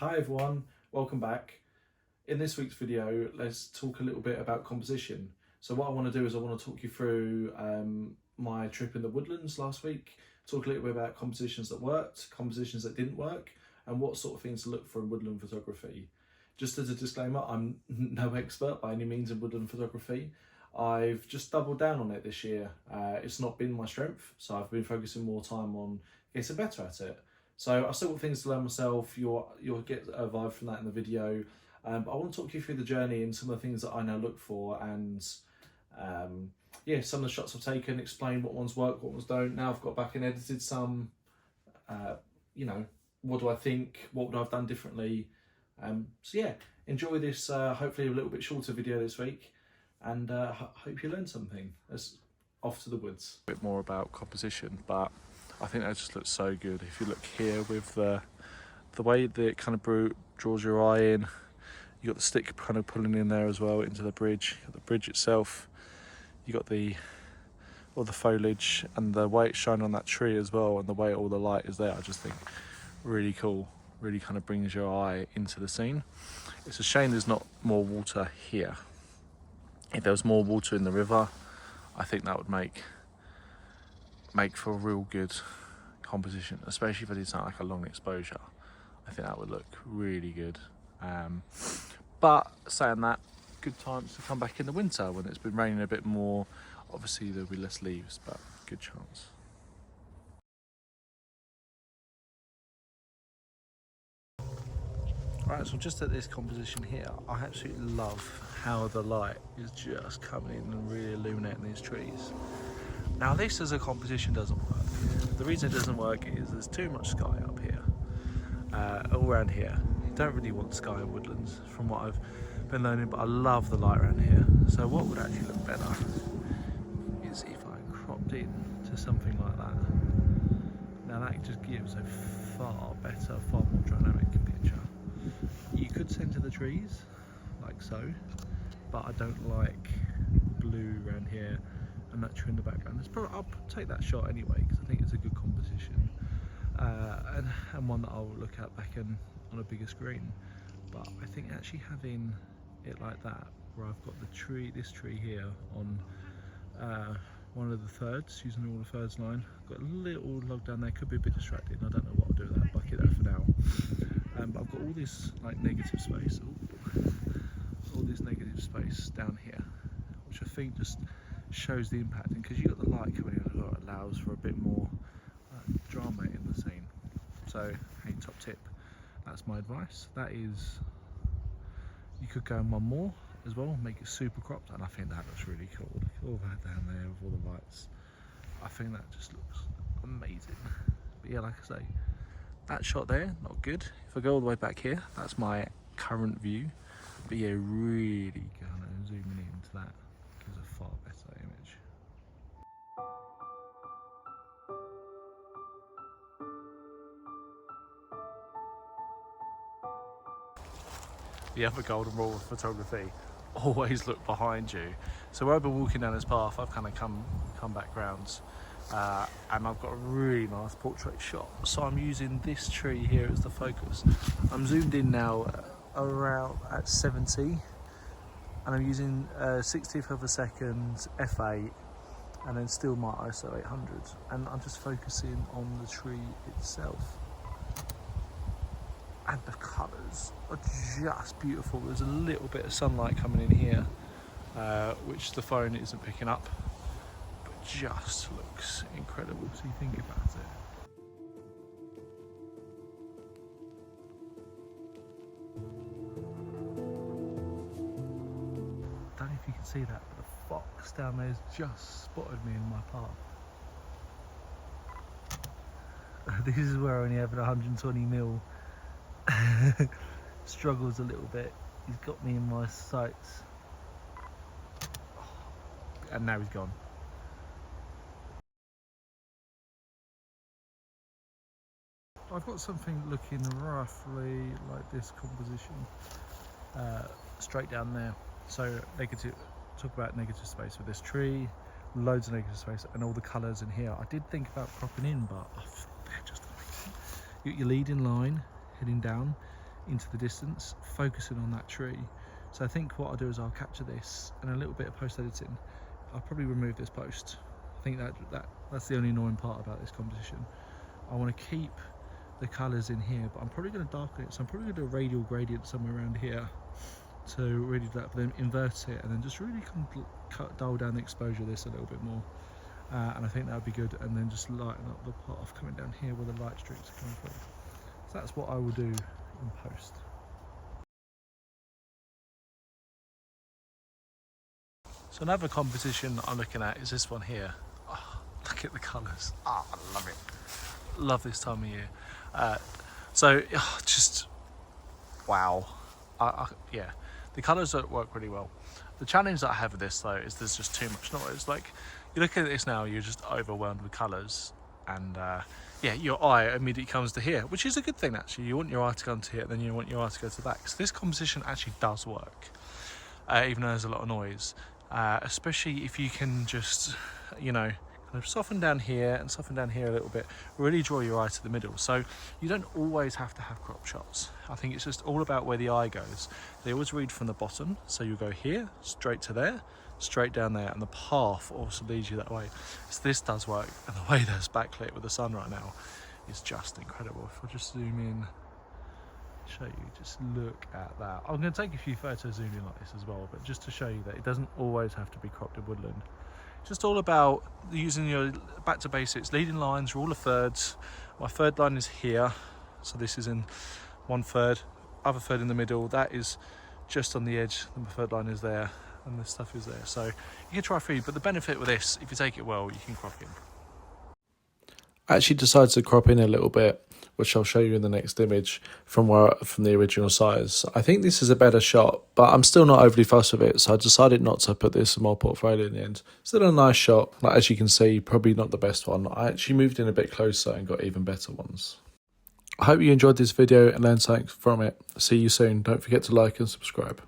Hi everyone, welcome back. In this week's video, let's talk a little bit about composition. So what I want to do is I want to talk you through my trip in the Woodlands last week, talk a little bit about compositions that worked, compositions that didn't work, and what sort of things to look for in woodland photography. Just as a disclaimer, I'm no expert by any means in woodland photography. I've just doubled down on it this year. It's not been my strength, so I've been focusing more time on getting better at it. So I've still got things to learn myself. You'll get a vibe from that in the video. But I want to talk you through the journey and some of the things that I now look for, and yeah, some of the shots I've taken, explain what ones work, what ones don't. Now I've got back and edited some, you know, what do I think, what would I have done differently. So yeah, enjoy this hopefully a little bit shorter video this week, and hope you learn something. Let's off to the woods. A bit more about composition, but I think that just looks so good. If you look here with the way that it kind of draws your eye in, you got the stick kind of pulling in there as well into the bridge. You got the bridge itself. You got all the foliage and the way it's shown on that tree as well, and the way all the light is there. I just think really cool. Really kind of brings your eye into the scene. It's a shame there's not more water here. If there was more water in the river, I think that would make for a real good composition, especially if I did something like a long exposure. I think that would look really good. But saying that, good times to come back in the winter when it's been raining a bit more. Obviously there'll be less leaves, but good chance. Right, so just at this composition here, I absolutely love how the light is just coming in and really illuminating these trees. Now this as a composition doesn't work. The reason it doesn't work is there's too much sky up here, all around here. You don't really want sky in woodlands from what I've been learning, but I love the light around here. So what would actually look better is if I cropped in to something like that. Now that just gives a far better, far more dynamic picture. You could center the trees like so, but I don't like blue around here and that tree in the background. I'll take that shot anyway because I think it's a good composition, and one that I'll look at back on a bigger screen. But I think actually having it like that, where I've got this tree here on one of the thirds, using all the thirds line. Got a little log down there, could be a bit distracting. I don't know what I'll do with that bucket there for now. But I've got all this like negative space, all this negative space down here, which I think just shows the impact. And because you've got the light coming in as well, it allows for a bit more drama in the scene. So hey, top tip, that's my advice. That is, you could go in one more as well, make it super cropped, and I think that looks really cool. Look at all that down there with all the lights. I think that just looks amazing. But yeah, like I say, that shot there, not good. If I go all the way back here, that's my current view. But yeah, really kind of zooming into that gives a far better image. The other golden rule of photography, always look behind you. So where I've been walking down this path, I've kind of come back round, and I've got a really nice portrait shot. So I'm using this tree here as the focus. I'm zoomed in now around at 70, and I'm using 60th of a second f8, and then still my ISO 800, and I'm just focusing on the tree itself. And the colours are just beautiful. There's a little bit of sunlight coming in here, which the phone isn't picking up, but just looks incredible. So you think about it. I don't know if you can see that, but the fox down there has just spotted me in my path. This is where only having 120mm struggles a little bit. He's got me in my sights, and now he's gone. I've got something looking roughly like this composition, straight down there. So negative, talk about negative space with this tree, loads of negative space, and all the colours in here. I did think about cropping in, but they're just amazing. You got your lead in line heading down. into the distance, focusing on that tree. So I think what I'll do is I'll capture this and a little bit of post editing. I'll probably remove this post. I think that's the only annoying part about this composition. I want to keep the colours in here, but I'm probably going to darken it. So I'm probably going to do a radial gradient somewhere around here to really do that, but then invert it and then just really dial down the exposure of this a little bit more. And I think that would be good, and then just lighten up the path coming down here where the light streaks are coming from. So that's what I will do in post. So another composition I'm looking at is this one here. Oh, look at the colours. Oh, I love it. Love this time of year. Just wow. Yeah, the colours don't work really well. The challenge that I have with this though is there's just too much noise. Like, you look at this now, you're just overwhelmed with colours, and yeah, your eye immediately comes to here, which is a good thing actually. You want your eye to come to here, then you want your eye to go to the back. So this composition actually does work, even though there's a lot of noise. Especially if you can just, you know, kind of soften down here and soften down here a little bit, really draw your eye to the middle. So you don't always have to have crop shots. I think it's just all about where the eye goes. They always read from the bottom, so you go here, straight to there, straight down there, and the path also leads you that way. So this does work, and the way that's backlit with the sun right now is just incredible. If I just zoom in, show you, just look at that. I'm going to take a few photos zooming like this as well, but just to show you that it doesn't always have to be cropped in woodland. It's just all about using your back to basics, leading lines, rule of thirds. My third line is here, so this is in 1/3, other third in the middle, that is just on the edge, and the third line is there, and this stuff is there. So you can try 3, but the benefit with this, if you take it well, you can crop in. I actually decided to crop in a little bit, which I'll show you in the next image, from the original size. I think this is a better shot, but I'm still not overly fussed with it, so I decided not to put this in my portfolio in the end. Still a nice shot, like, as you can see, probably not the best one. I actually moved in a bit closer and got even better ones. I hope you enjoyed this video and learned something from it. See you soon. Don't forget to like and subscribe.